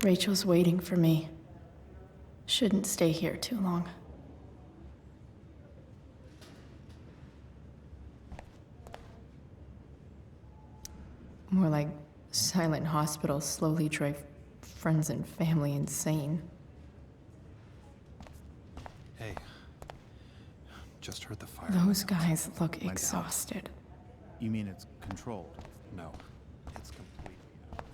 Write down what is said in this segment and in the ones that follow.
Rachel's waiting for me. Shouldn't stay here too long. More like silent hospitals slowly drive friends and family insane. Hey, just heard the fire. Those guys look exhausted. You mean it's controlled? No, it's completely out.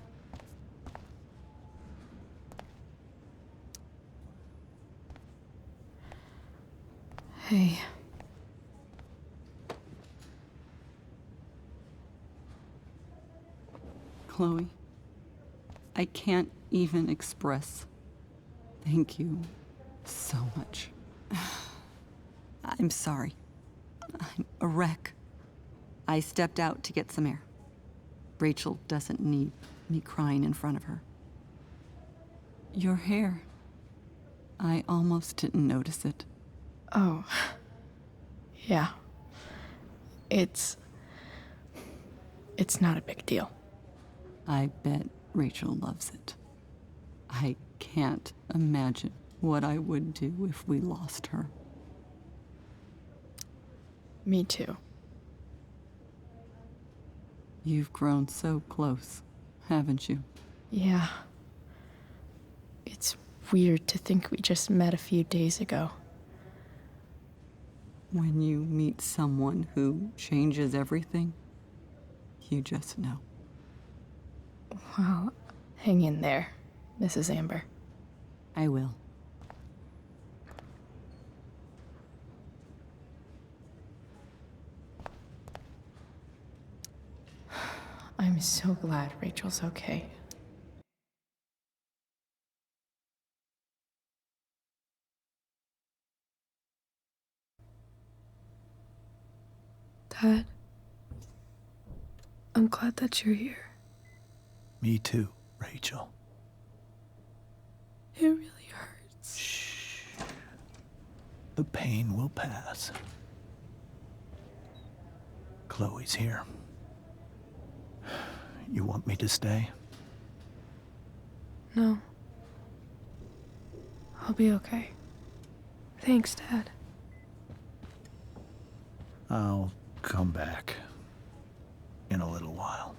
Hey. Chloe, I can't even express thank you so much. I'm sorry. I'm a wreck. I stepped out to get some air. Rachel doesn't need me crying in front of her. Your hair. I almost didn't notice it. Oh. Yeah. It's not a big deal. I bet Rachel loves it. I can't imagine what I would do if we lost her. Me too. You've grown so close, haven't you? Yeah. It's weird to think we just met a few days ago. When you meet someone who changes everything, you just know. Well, hang in there, Mrs. Amber. I will. I'm so glad Rachel's okay. Dad, I'm glad that you're here. Me too, Rachel. It really hurts. Shh. The pain will pass. Chloe's here. You want me to stay? No. I'll be okay. Thanks, Dad. I'll come back in a little while.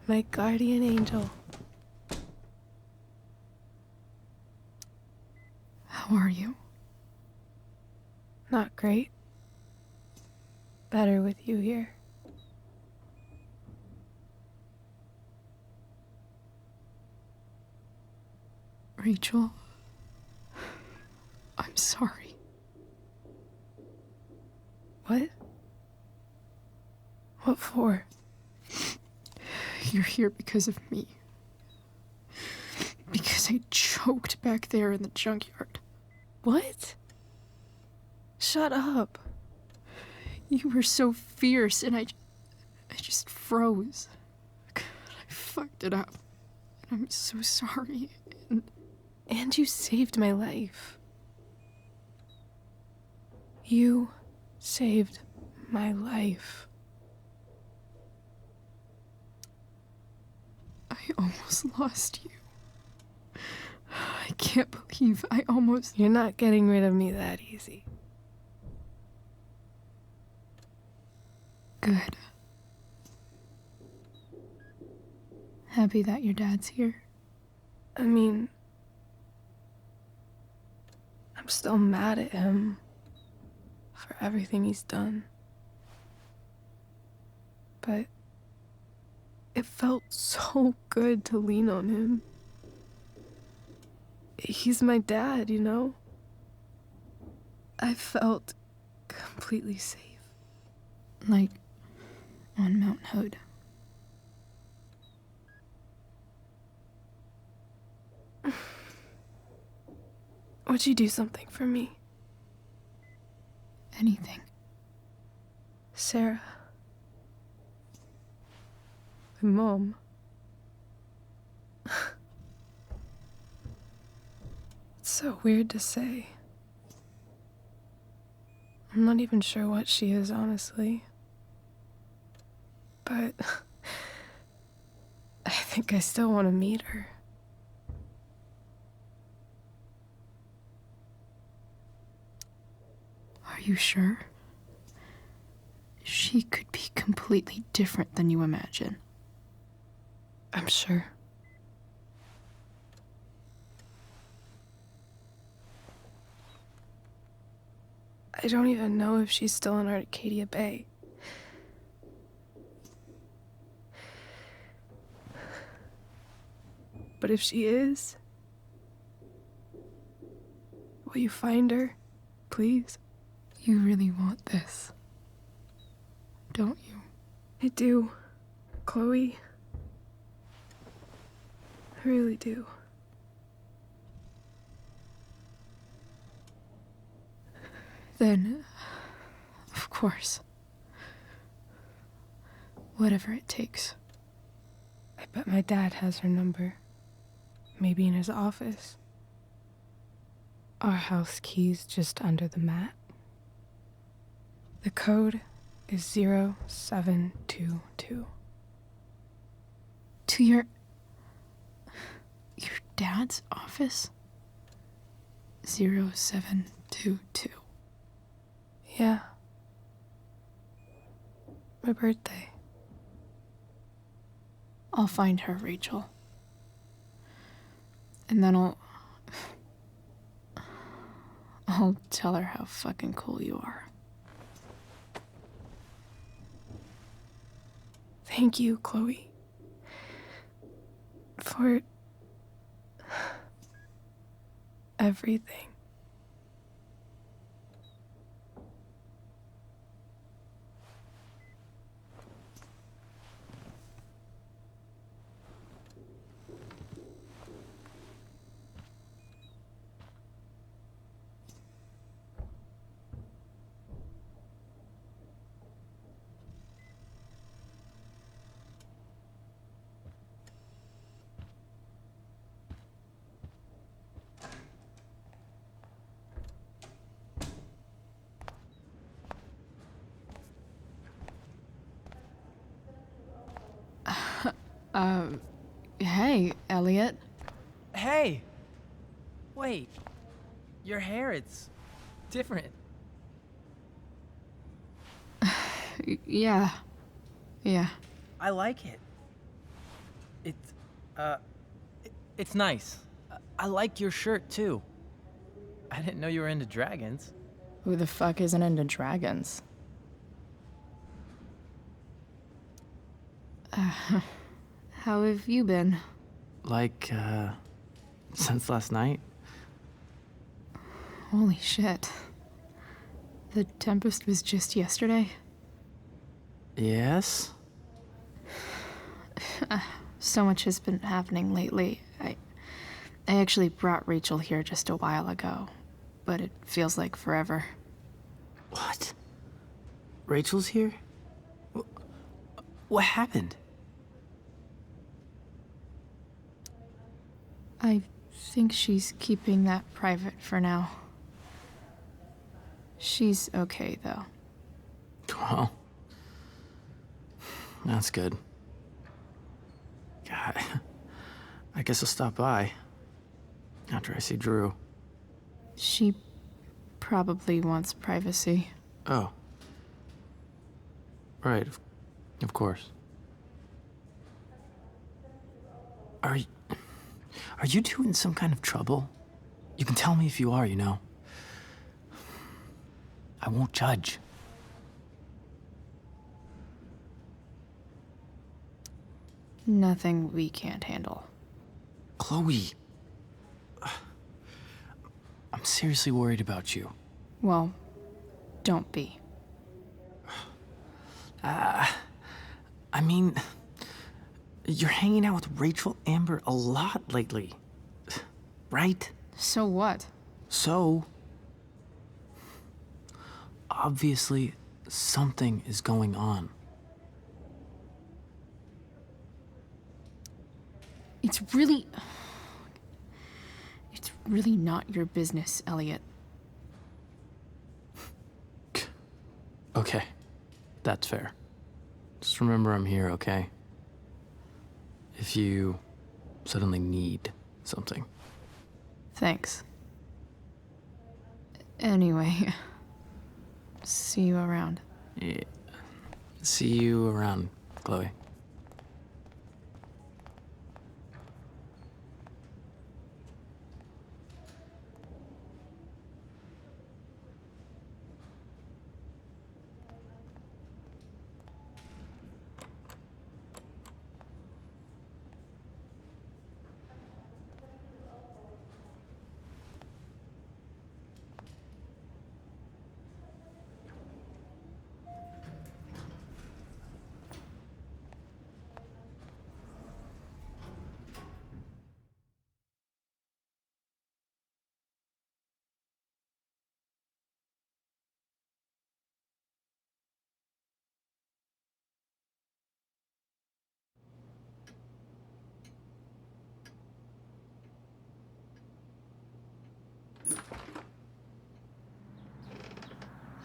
My guardian angel. How are you? Not great. Better with you here. Rachel, I'm sorry. What? What for? You're here because of me. Because I choked back there in the junkyard. What? Shut up. You were so fierce and I just froze. I fucked it up. And I'm so sorry. And you saved my life. You saved my life. I almost lost you. I can't believe I almost... You're not getting rid of me that easy. Good. Happy that your dad's here. I mean, I'm still mad at him for everything he's done. But it felt so good to lean on him. He's my dad, you know? I felt completely safe. Like on Mount Hood. Would you do something for me? Anything. Sarah. My mom. It's so weird to say. I'm not even sure what she is, honestly. But I think I still want to meet her. Are you sure? She could be completely different than you imagine. I'm sure. I don't even know if she's still in Arcadia Bay. But if she is, will you find her, please? You really want this, don't you? I do, Chloe. I really do. Then, of course, whatever it takes. I bet my dad has her number. Maybe in his office. Our house key's just under the mat. The code is 0722. To your dad's office? 0722. Yeah. My birthday. I'll find her, Rachel. And then I'll tell her how fucking cool you are. Thank you, Chloe. For everything. Hey, Elliot. Hey! Wait. Your hair, it's different. Yeah. I like it. It's nice. I like your shirt, too. I didn't know you were into dragons. Who the fuck isn't into dragons? How have you been? Like, since last night? Holy shit. The Tempest was just yesterday? Yes? So much has been happening lately. I actually brought Rachel here just a while ago, but it feels like forever. What? Rachel's here? What happened? I think she's keeping that private for now. She's okay, though. Well, that's good. God, I guess I'll stop by after I see Drew. She probably wants privacy. Oh. Right, of course. Are you two in some kind of trouble? You can tell me if you are, you know. I won't judge. Nothing we can't handle. Chloe. I'm seriously worried about you. Well, don't be. I mean, you're hanging out with Rachel Amber a lot lately. Right? So what? So, obviously, something is going on. It's really not your business, Elliot. Okay, that's fair. Just remember I'm here, okay? If you suddenly need something. Thanks. Anyway, see you around. Yeah. See you around, Chloe.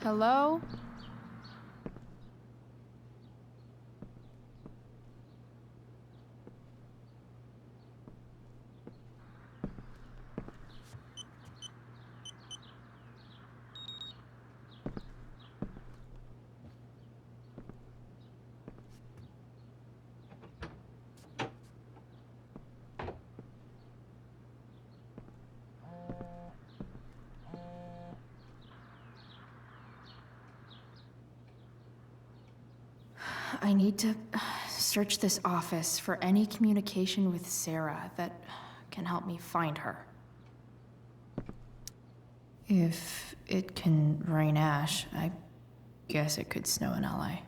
Hello? I need to search this office for any communication with Sarah that can help me find her. If it can rain ash, I guess it could snow in LA.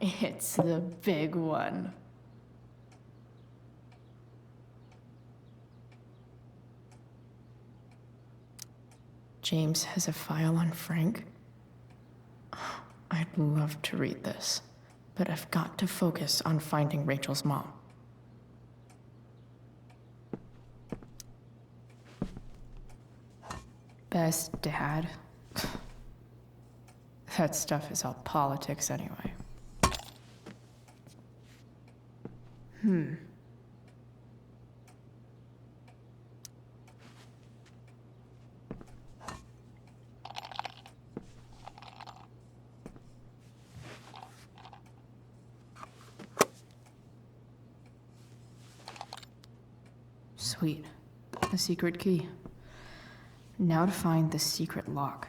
It's the big one. James has a file on Frank. I'd love to read this, but I've got to focus on finding Rachel's mom. Best dad. That stuff is all politics anyway. Sweet. A secret key. Now to find the secret lock.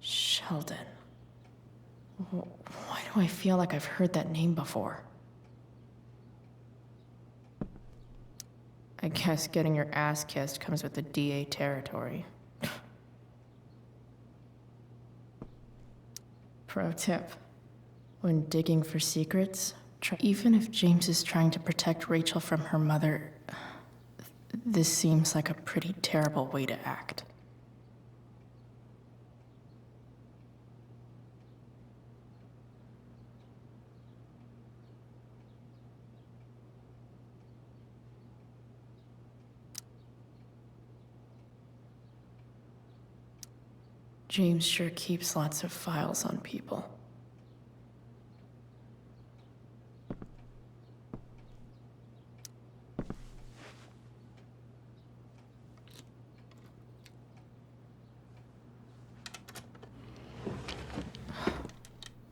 Sheldon. Why do I feel like I've heard that name before? I guess getting your ass kissed comes with the DA territory. Pro tip. When digging for secrets, even if James is trying to protect Rachel from her mother, this seems like a pretty terrible way to act. James sure keeps lots of files on people.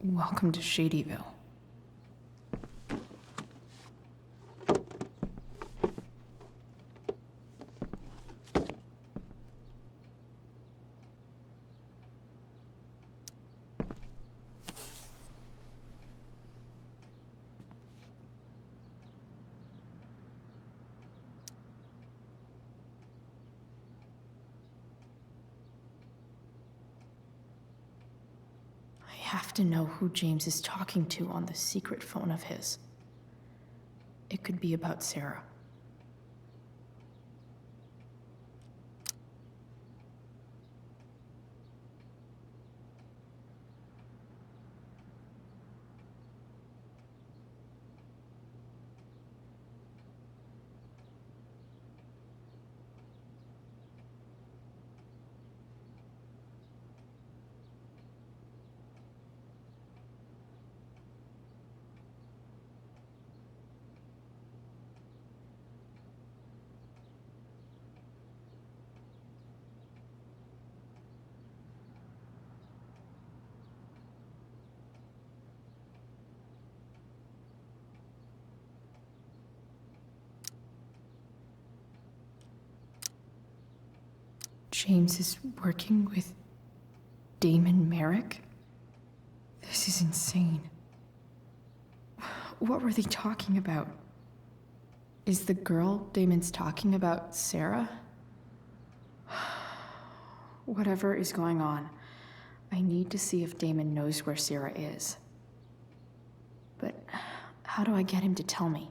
Welcome to Shadyville. have to know who James is talking to on the secret phone of his. It could be about Sarah. James is working with Damon Merrick? This is insane. What were they talking about? Is the girl Damon's talking about Sarah? Whatever is going on, I need to see if Damon knows where Sarah is. But how do I get him to tell me?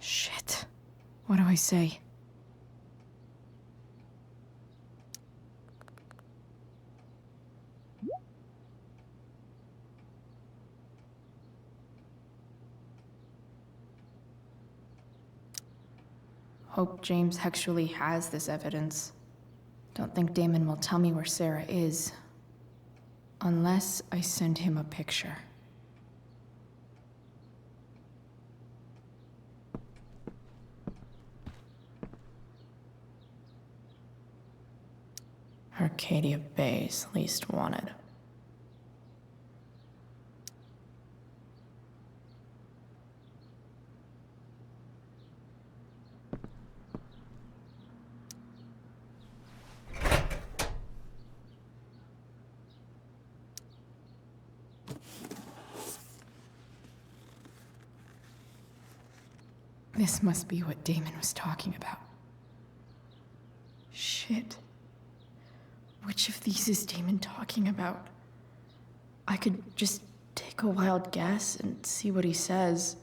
Shit. What do I say? Hope James actually has this evidence. Don't think Damon will tell me where Sarah is. Unless I send him a picture. Arcadia Bay's least wanted. This must be what Damon was talking about. Shit. Which of these is Damon talking about? I could just take a wild guess and see what he says.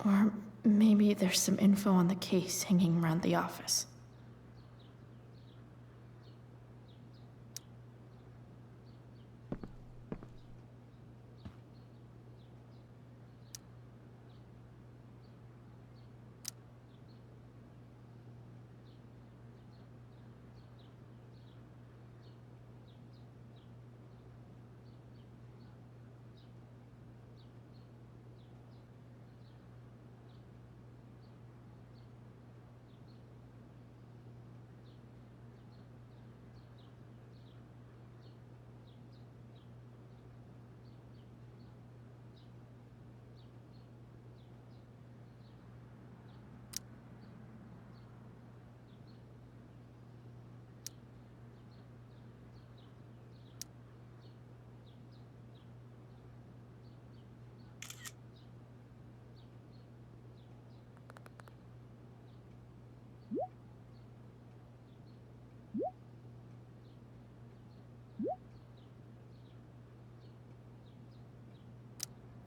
Or maybe there's some info on the case hanging around the office.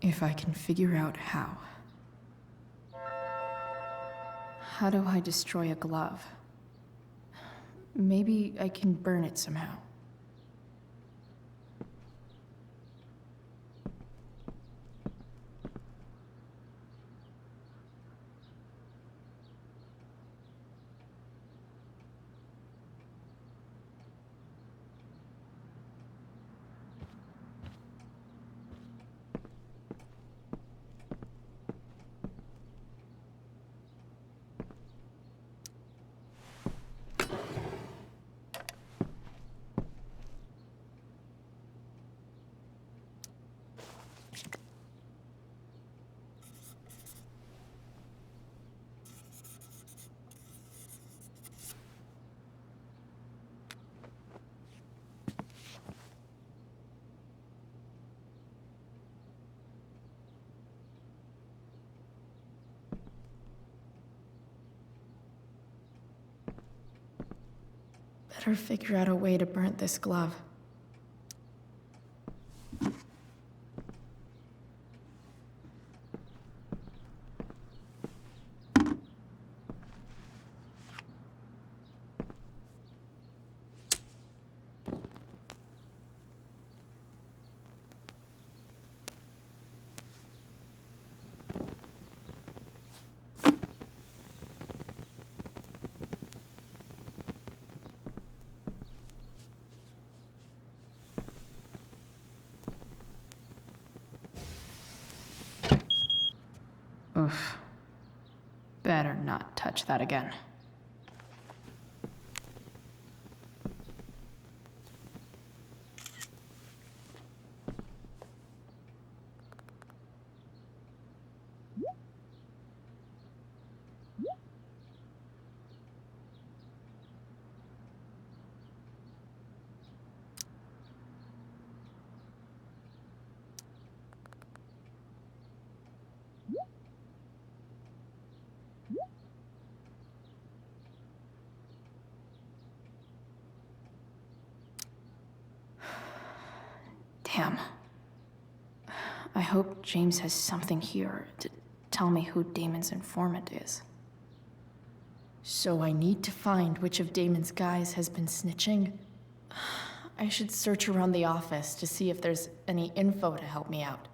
If I can figure out how. How do I destroy a glove? Maybe I can burn it somehow. Better figure out a way to burn this glove. Oof. Better not touch that again. Damn. I hope James has something here to tell me who Damon's informant is. So I need to find which of Damon's guys has been snitching. I should search around the office to see if there's any info to help me out.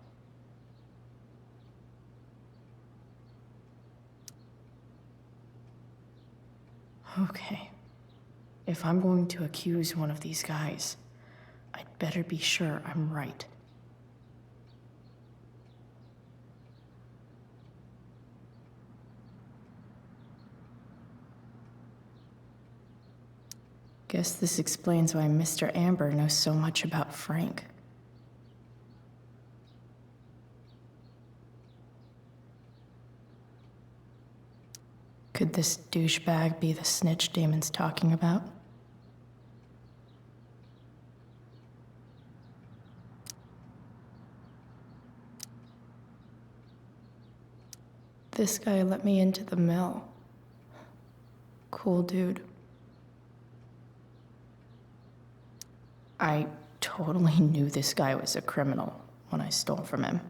Okay. If I'm going to accuse one of these guys, I'd better be sure I'm right. Guess this explains why Mr. Amber knows so much about Frank. Could this douchebag be the snitch Damon's talking about? This guy let me into the mill. Cool dude. I totally knew this guy was a criminal when I stole from him.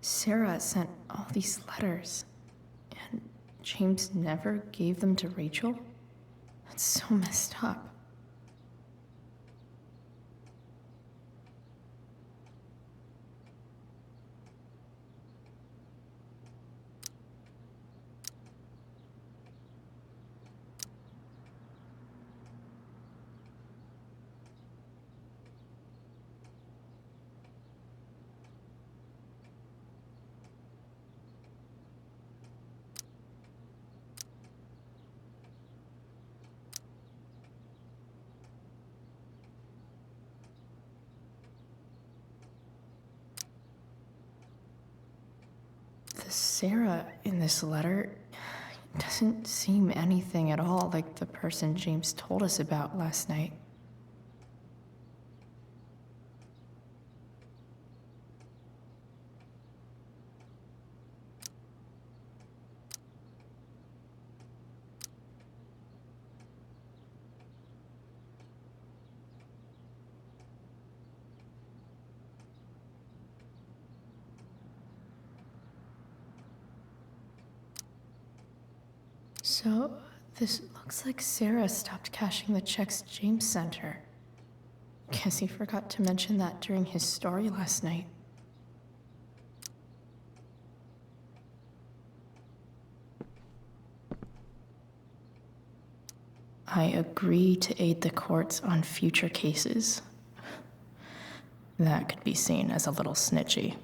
Sarah sent all these letters, and James never gave them to Rachel? That's so messed up. The Sarah in this letter doesn't seem anything at all like the person James told us about last night. So, this looks like Sarah stopped cashing the checks James sent her. Guess he forgot to mention that during his story last night. I agree to aid the courts on future cases. That could be seen as a little snitchy.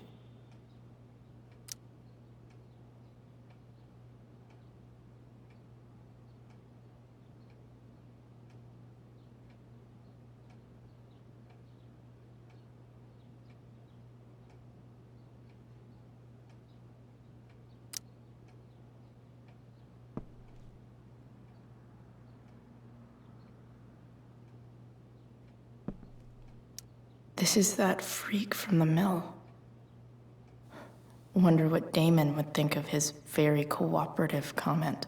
This is that freak from the mill. Wonder what Damon would think of his very cooperative comment.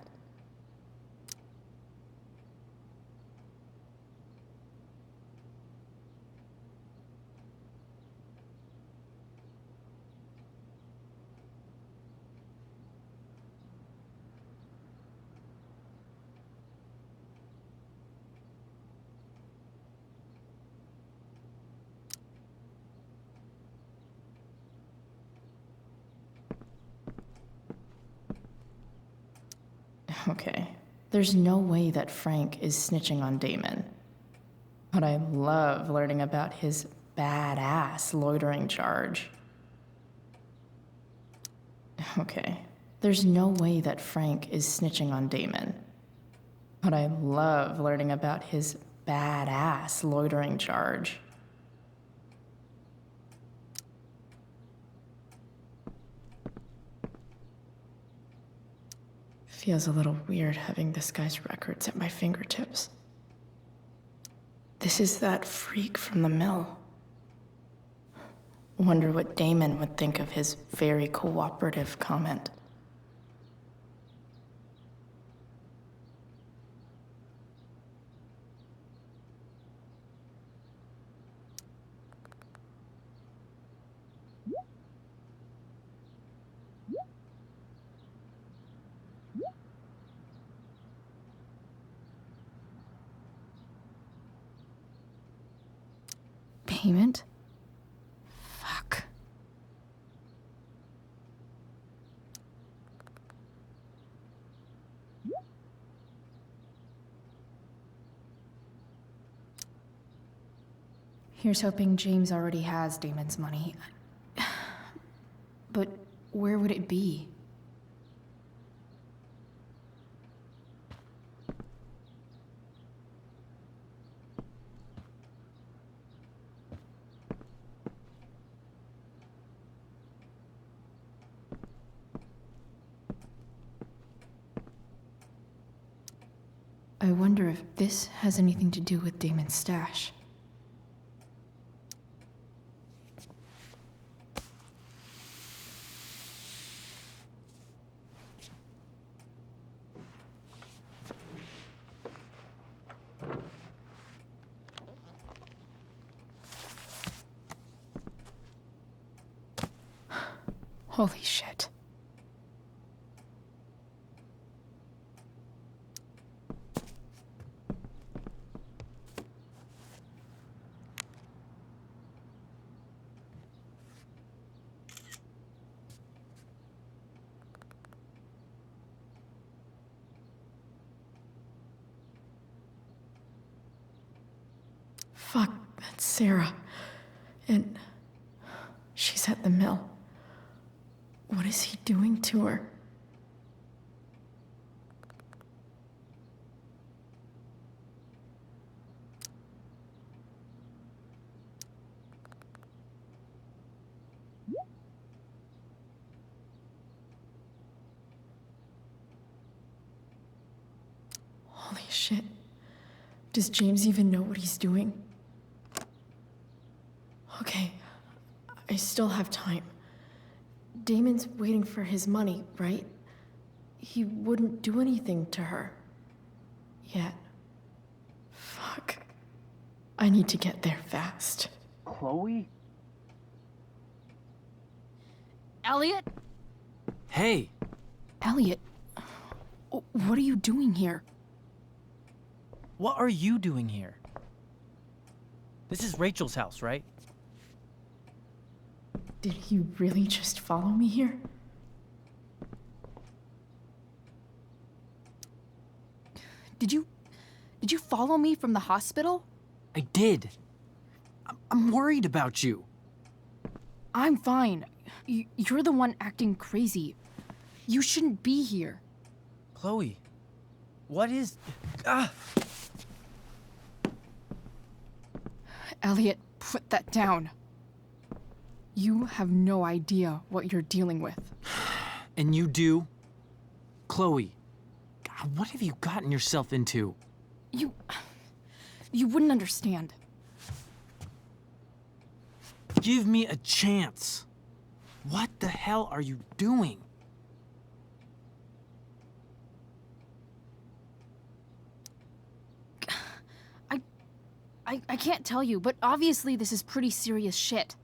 Okay, there's no way that Frank is snitching on Damon. But I love learning about his badass loitering charge. Okay, there's no way that Frank is snitching on Damon. But I love learning about his badass loitering charge. Feels a little weird having this guy's records at my fingertips. This is that freak from the mill. Wonder what Damon would think of his very cooperative comment. Payment? Fuck. Here's hoping James already has Damon's money. But where would it be? I wonder if this has anything to do with Damon's stash. Holy shit. Fuck, that's Sarah. And she's at the mill. What is he doing to her? Holy shit. Does James even know what he's doing? Okay, I still have time. Damon's waiting for his money, right? He wouldn't do anything to her. Yet. Fuck. I need to get there fast. Chloe? Elliot? Hey! Elliot, what are you doing here? What are you doing here? This is Rachel's house, right? Did he really just follow me here? Did you follow me from the hospital? I did. I'm worried about you. I'm fine. You're the one acting crazy. You shouldn't be here. Chloe, what is... Ah! Elliot, put that down. You have no idea what you're dealing with. And you do? Chloe, God, what have you gotten yourself into? You wouldn't understand. Give me a chance. What the hell are you doing? I can't tell you, but obviously this is pretty serious shit.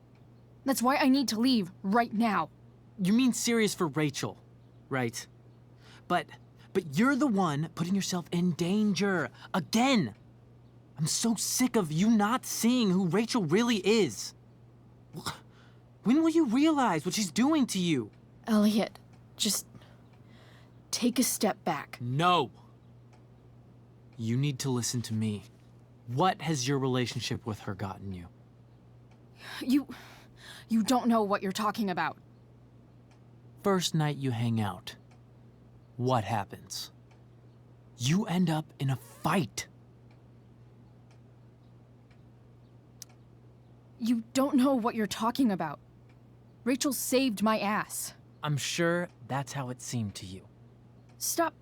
That's why I need to leave right now. You mean serious for Rachel, right? But you're the one putting yourself in danger again. I'm so sick of you not seeing who Rachel really is. When will you realize what she's doing to you? Elliot, just take a step back. No. You need to listen to me. What has your relationship with her gotten you? You don't know what you're talking about. First night you hang out, what happens? You end up in a fight. You don't know what you're talking about. Rachel saved my ass. I'm sure that's how it seemed to you. Stop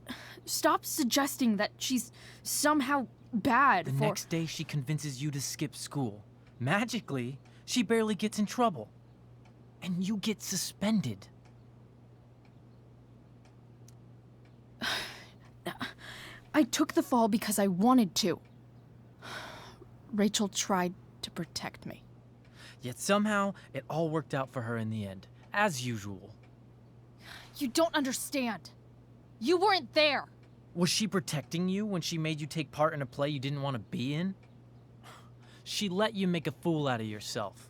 suggesting that she's somehow bad The for... next day she convinces you to skip school. Magically, she barely gets in trouble. And you get suspended. I took the fall because I wanted to. Rachel tried to protect me. Yet somehow, it all worked out for her in the end, as usual. You don't understand. You weren't there. Was she protecting you when she made you take part in a play you didn't want to be in? She let you make a fool out of yourself.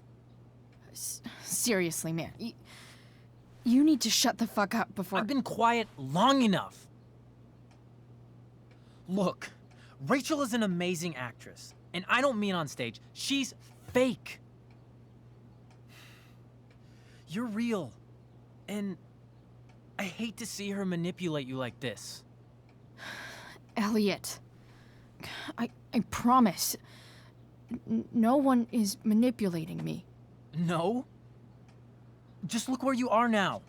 Seriously, man. You need to shut the fuck up before... I've been quiet long enough. Look, Rachel is an amazing actress. And I don't mean on stage. She's fake. You're real. And I hate to see her manipulate you like this. Elliot, I promise. No one is manipulating me. No? Just look where you are now.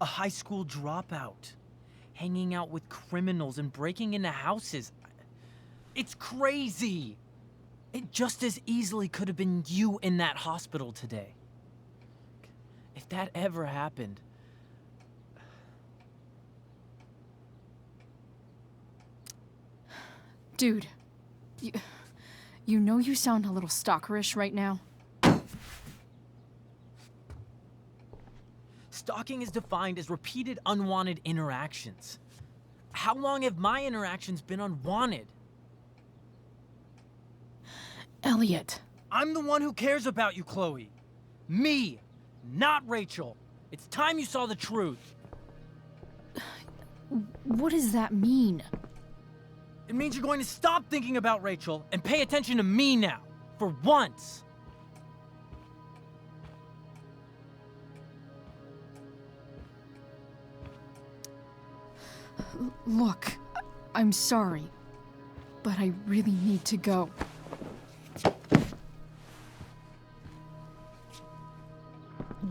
A high school dropout. Hanging out with criminals and breaking into houses. It's crazy. It just as easily could have been you in that hospital today. If that ever happened... Dude, you know you sound a little stalkerish right now? Stalking is defined as repeated unwanted interactions. How long have my interactions been unwanted? Elliot. I'm the one who cares about you, Chloe. Me, not Rachel. It's time you saw the truth. What does that mean? It means you're going to stop thinking about Rachel and pay attention to me now, for once. Look, I'm sorry, but I really need to go.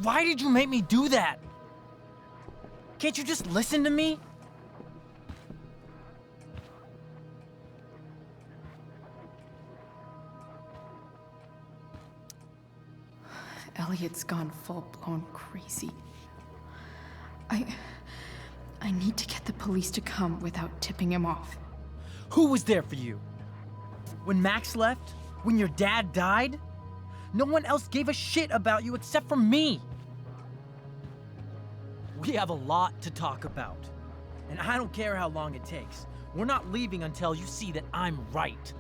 Why did you make me do that? Can't you just listen to me? Elliot's gone full-blown crazy. I need to get the police to come without tipping him off. Who was there for you? When Max left? When your dad died? No one else gave a shit about you except for me. We have a lot to talk about. And I don't care how long it takes. We're not leaving until you see that I'm right.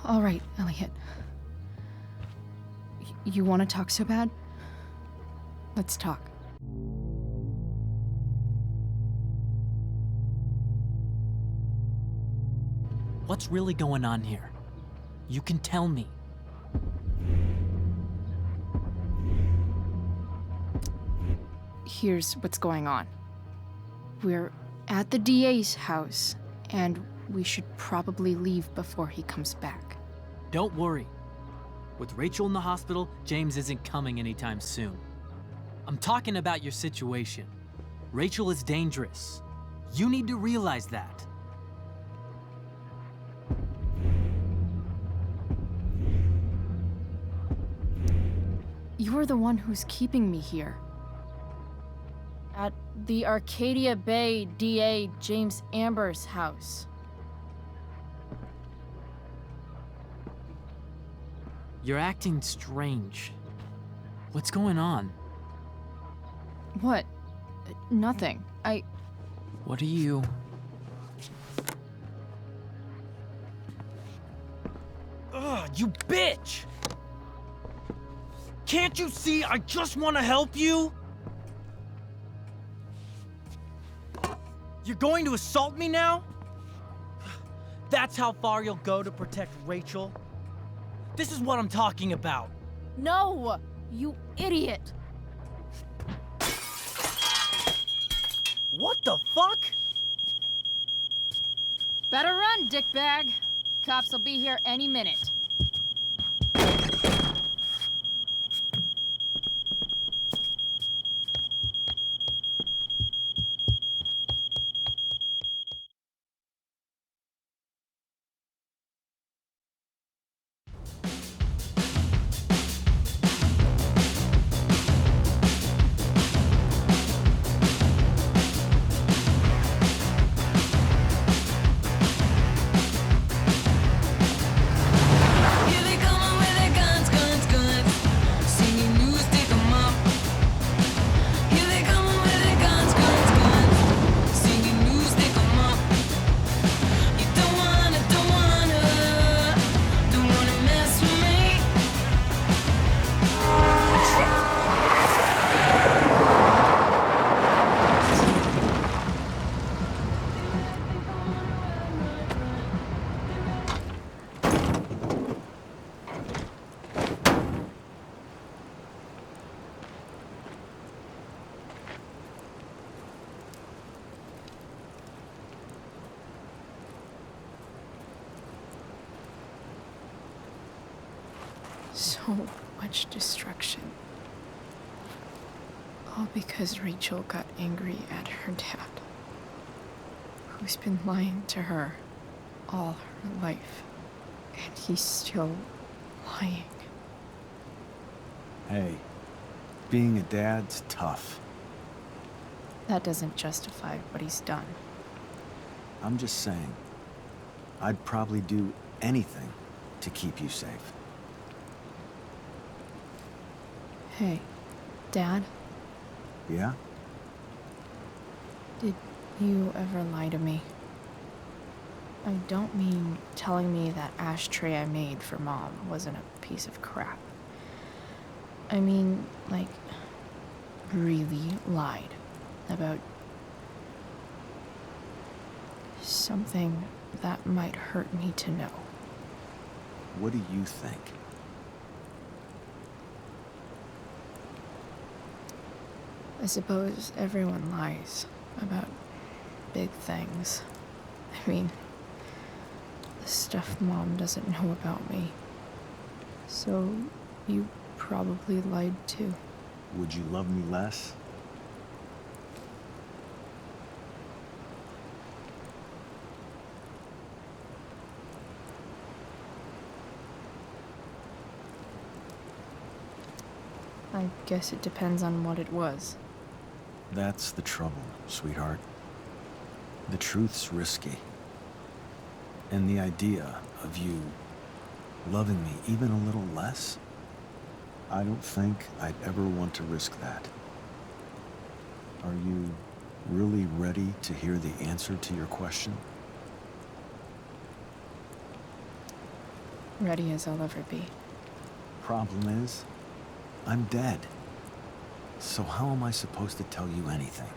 All right, Elliot. You want to talk so bad? Let's talk. What's really going on here? You can tell me. Here's what's going on. We're at the DA's house, and we should probably leave before he comes back. Don't worry. With Rachel in the hospital, James isn't coming anytime soon. I'm talking about your situation. Rachel is dangerous. You need to realize that. You're the one who's keeping me here. At the Arcadia Bay DA James Amber's house. You're acting strange. What's going on? What? Nothing. What are you... Ugh, you bitch! Can't you see I just want to help you? You're going to assault me now? That's how far you'll go to protect Rachel? This is what I'm talking about. No! You idiot! What the fuck? Better run, dickbag. Cops will be here any minute. So much destruction. All because Rachel got angry at her dad, who's been lying to her all her life. And he's still lying. Hey, being a dad's tough. That doesn't justify what he's done. I'm just saying, I'd probably do anything to keep you safe. Hey, Dad, Yeah? did you ever lie to me? I don't mean telling me that ashtray I made for Mom wasn't a piece of crap. I mean, like, really lied about something that might hurt me to know. What do you think? I suppose everyone lies about big things. I mean, the stuff Mom doesn't know about me. So, you probably lied too. Would you love me less? I guess it depends on what it was. That's the trouble, sweetheart. The truth's risky. And the idea of you loving me even a little less, I don't think I'd ever want to risk that. Are you really ready to hear the answer to your question? Ready as I'll ever be. Problem is, I'm dead. So how am I supposed to tell you anything?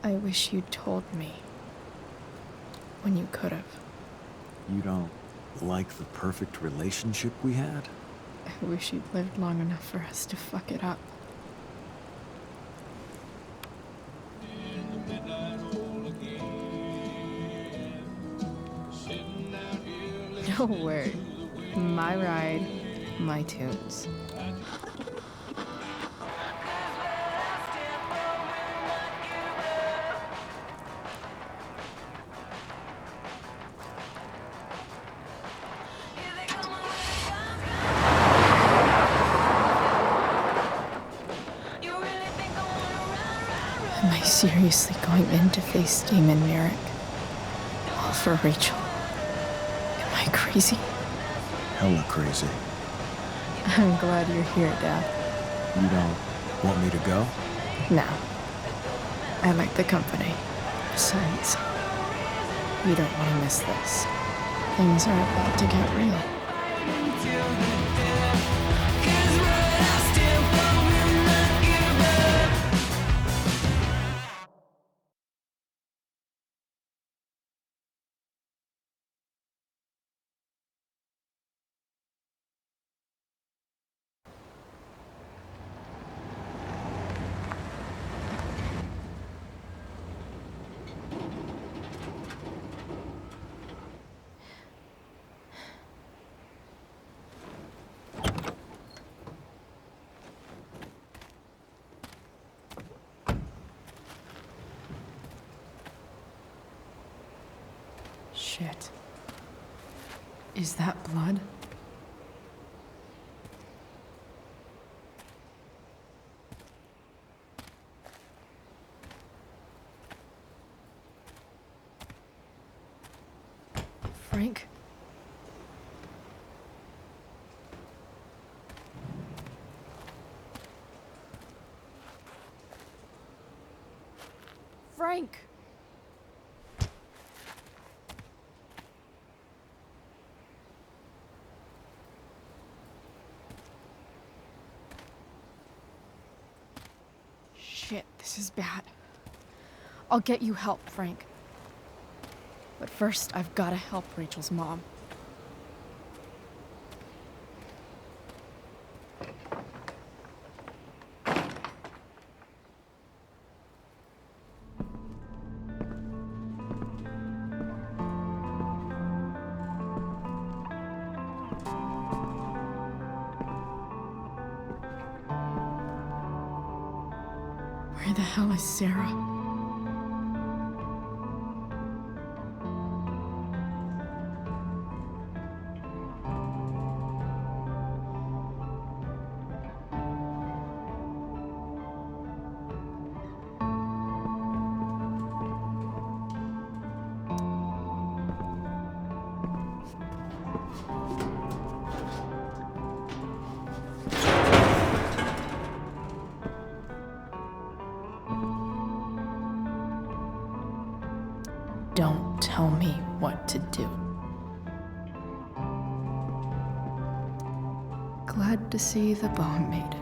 I wish you'd told me. When you could have. You don't like the perfect relationship we had? I wish you'd lived long enough for us to fuck it up. Don't worry. My ride, my tunes. Am I seriously going in to face Damon Merrick? All for Rachel? Am I crazy? Hella crazy. I'm glad you're here, Dad. You don't want me to go? No. I like the company. Besides, you don't want to miss this. Things are about to get real. Shit. Is that blood? Frank? Frank! Shit, this is bad. I'll get you help, Frank. But first, I've gotta help Rachel's mom. Where the hell is Sarah? Don't tell me what to do. Glad to see the bomb made it.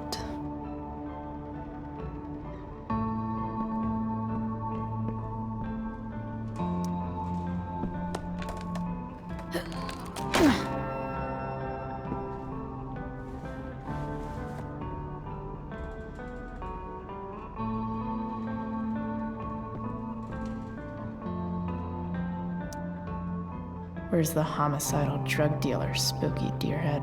Where's the homicidal drug dealer, Spooky Deerhead?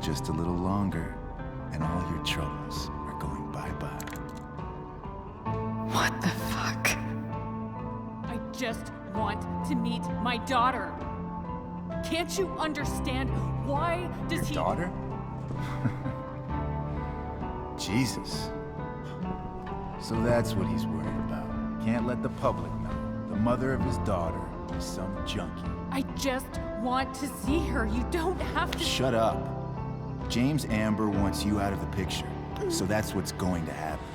Just a little longer, and all your troubles are going bye-bye. What the fuck? I just want to meet my daughter. Can't you understand? Why does he... Daughter? Jesus. So that's what he's worried about. Can't let the public know. The mother of his daughter is some junkie. I just want to see her. You don't have to... Shut up. James Amber wants you out of the picture, so that's what's going to happen.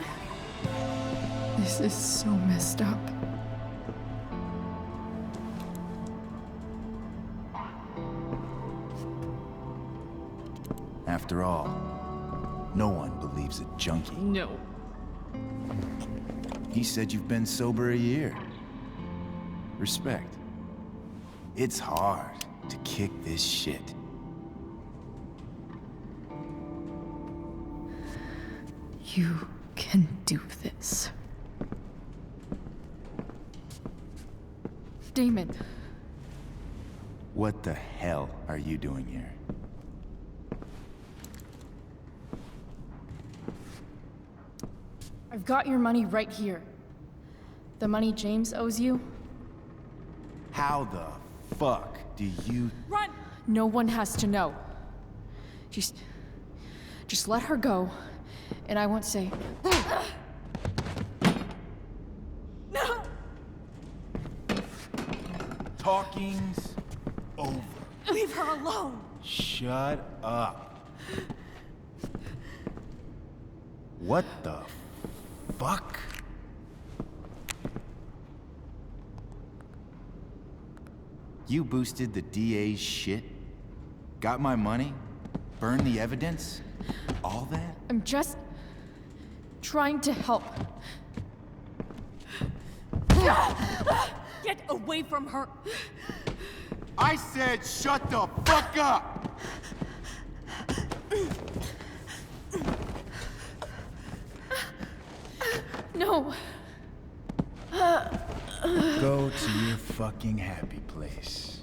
This is so messed up. After all, no one believes a junkie. No. He said you've been sober a year. Respect. It's hard to kick this shit. You can do this. Damon. What the hell are you doing here? I've got your money right here. The money James owes you. How the fuck do you... Run! No one has to know. Just let her go, and I won't say. No! Talking's over. Leave her alone! Shut up. What the fuck? You boosted the DA's shit? Got my money? Burned the evidence? All that? I'm just trying to help. Get away from her! I said shut the fuck up! No. Go to your fucking happy place.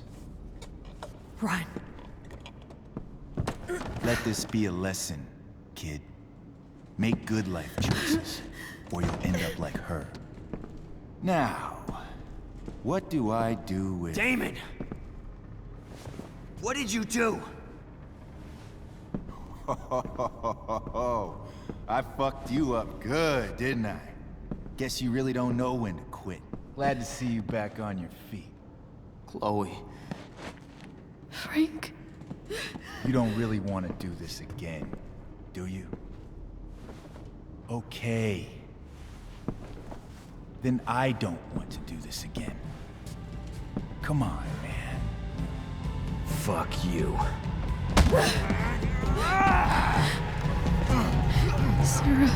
Run. Let this be a lesson, kid. Make good life choices, or you'll end up like her. Now, what do I do with... Damon! What did you do? I fucked you up good, didn't I? Guess you really don't know when to quit. Glad to see you back on your feet. Chloe. Frank. You don't really want to do this again, do you? Okay. Then I don't want to do this again. Come on, man. Fuck you. Sarah.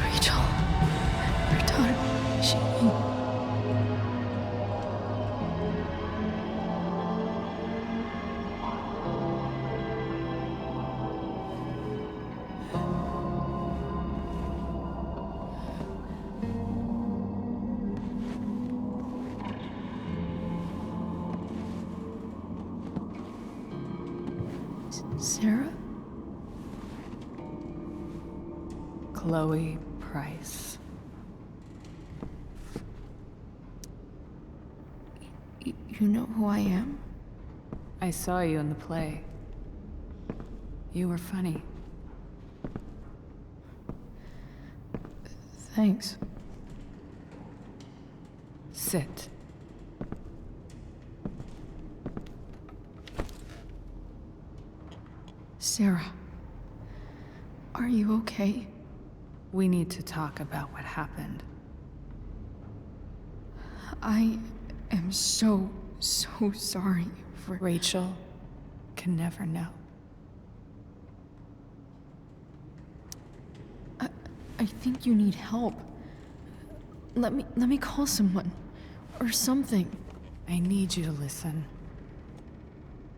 Rachel. Her daughter. She... Sarah? Chloe Price. You know who I am? I saw you in the play. You were funny. Thanks. Sit. Sarah. Are you okay? We need to talk about what happened. I am so sorry for... Rachel can never know. I think you need help. Let me call someone. Or something. I need you to listen.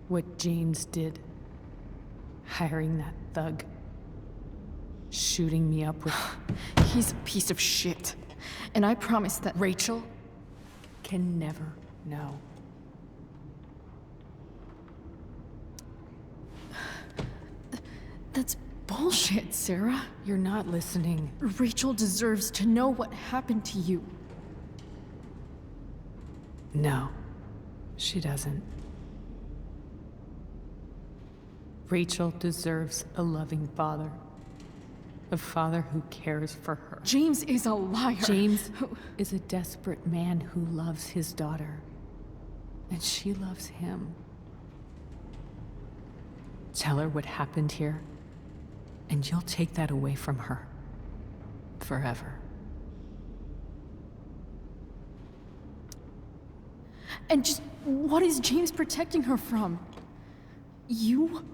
What James did. Hiring that thug. Shooting me up with... He's a piece of shit. And I promise that... Rachel can never know. That's bullshit, Sarah. You're not listening. Rachel deserves to know what happened to you. No, she doesn't. Rachel deserves a loving father. A father who cares for her. James is a liar. James is a desperate man who loves his daughter. And she loves him. Tell her what happened here, and you'll take that away from her. Forever. And just what is James protecting her from? You?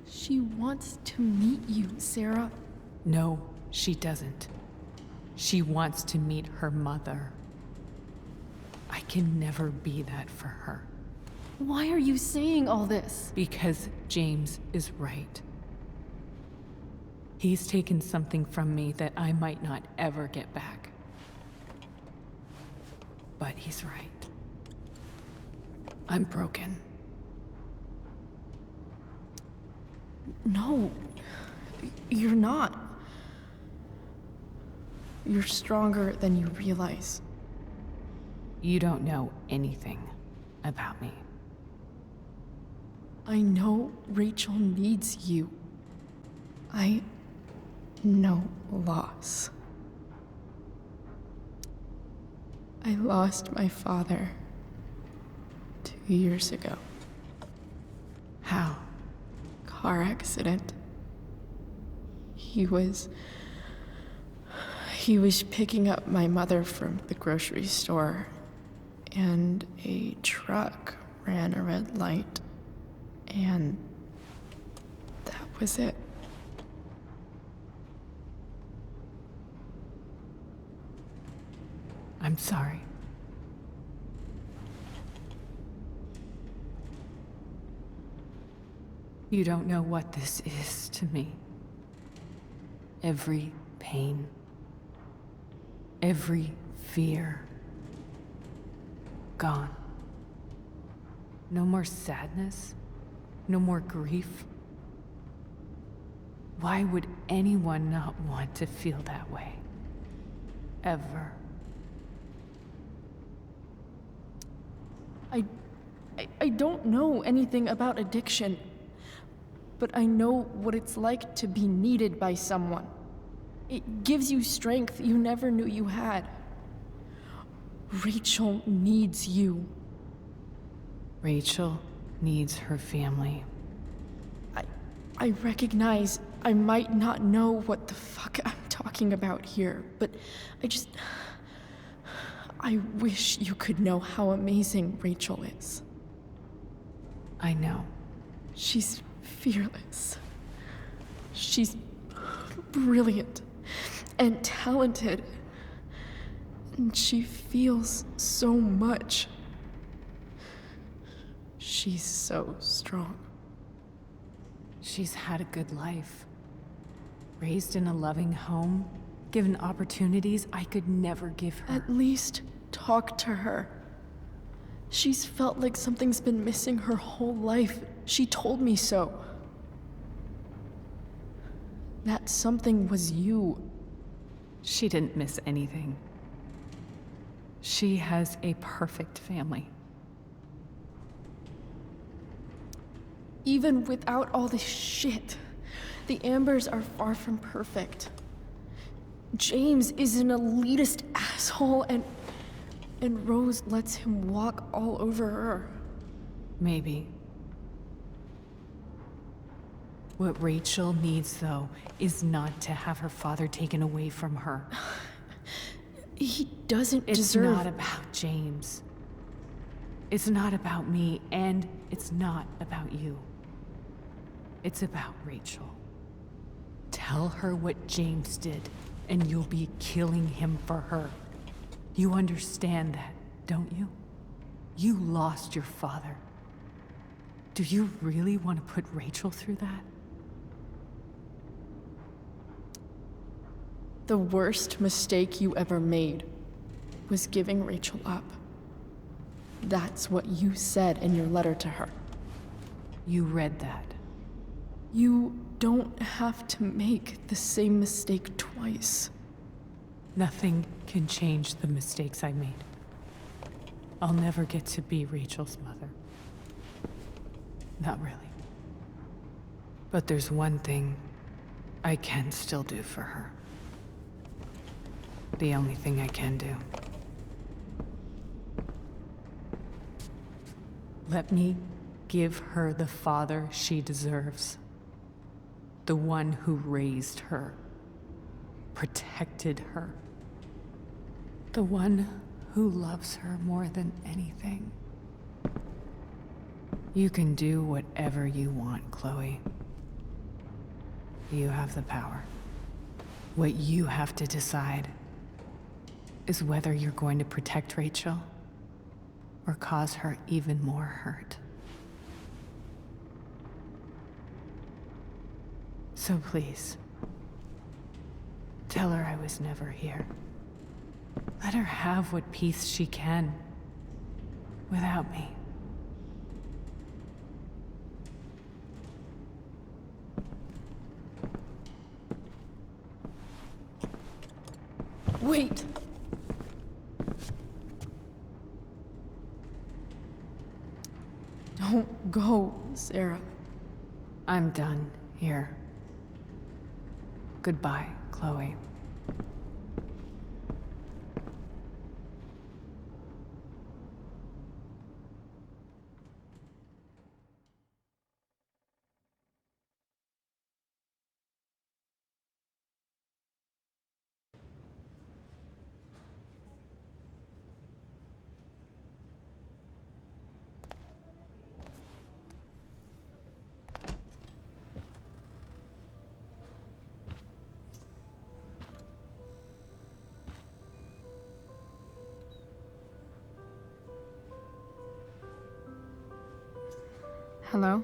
She wants to meet you, Sarah. No, she doesn't. She wants to meet her mother. I can never be that for her. Why are you saying all this? Because James is right. He's taken something from me that I might not ever get back. But he's right. I'm broken. No, you're not. You're stronger than you realize. You don't know anything about me. I know Rachel needs you. I know loss. I lost my father 2 years ago. How? Car accident. He was picking up my mother from the grocery store, and a truck ran a red light, and that was it. I'm sorry. You don't know what this is to me. Every pain, every fear, gone. No more sadness, no more grief. Why would anyone not want to feel that way? Ever. I don't know anything about addiction, but I know what it's like to be needed by someone. It gives you strength you never knew you had. Rachel needs you. Rachel needs her family. I recognize I might not know what the fuck I'm talking about here, but I wish you could know how amazing Rachel is. I know. She's fearless. She's brilliant and talented. And she feels so much. She's so strong. She's had a good life. Raised in a loving home, given opportunities I could never give her. At least talk to her. She's felt like something's been missing her whole life. She told me so. That something was you. She didn't miss anything. She has a perfect family. Even without all this shit, the Ambers are far from perfect. James is an elitist asshole, and Rose lets him walk all over her. Maybe. What Rachel needs, though, is not to have her father taken away from her. He doesn't It's deserve... not about James. It's not about me, and it's not about you. It's about Rachel. Tell her what James did, and you'll be killing him for her. You understand that, don't you? You lost your father. Do you really want to put Rachel through that? The worst mistake you ever made was giving Rachel up. That's what you said in your letter to her. You read that. You don't have to make the same mistake twice. Nothing can change the mistakes I made. I'll never get to be Rachel's mother. Not really. But there's one thing I can still do for her. The only thing I can do. Let me give her the father she deserves. The one who raised her, protected her. The one who loves her more than anything. You can do whatever you want, Chloe. You have the power. What you have to decide is whether you're going to protect Rachel or cause her even more hurt. So please, tell her I was never here. Let her have what peace she can without me. Wait! Don't go, Sarah. I'm done here. Goodbye, Chloe. Hello?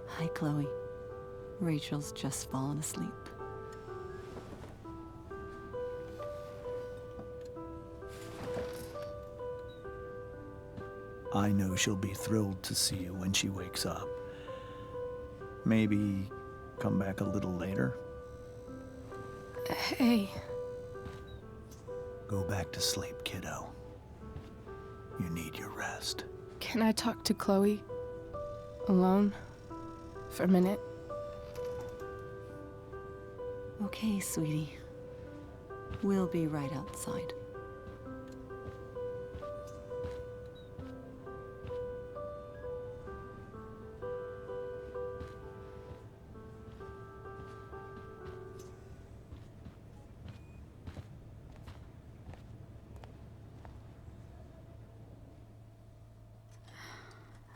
Hi, Chloe. Rachel's just fallen asleep. I know she'll be thrilled to see you when she wakes up. Maybe come back a little later? Hey. Go back to sleep, kiddo. You need your rest. Can I talk to Chloe? Alone? For a minute? Okay, sweetie. We'll be right outside.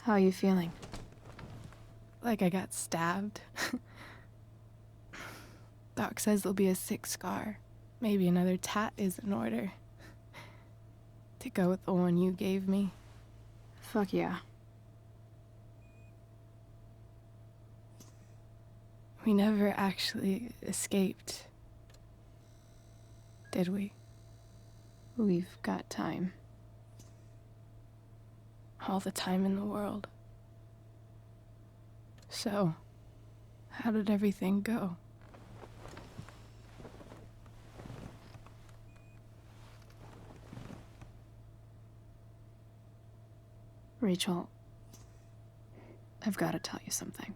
How are you feeling? Like I got stabbed? Doc says there'll be a 6 scar. Maybe another tat is in order. To go with the one you gave me. Fuck yeah. We never actually escaped. Did we? We've got time. All the time in the world. So, how did everything go? Rachel, I've got to tell you something.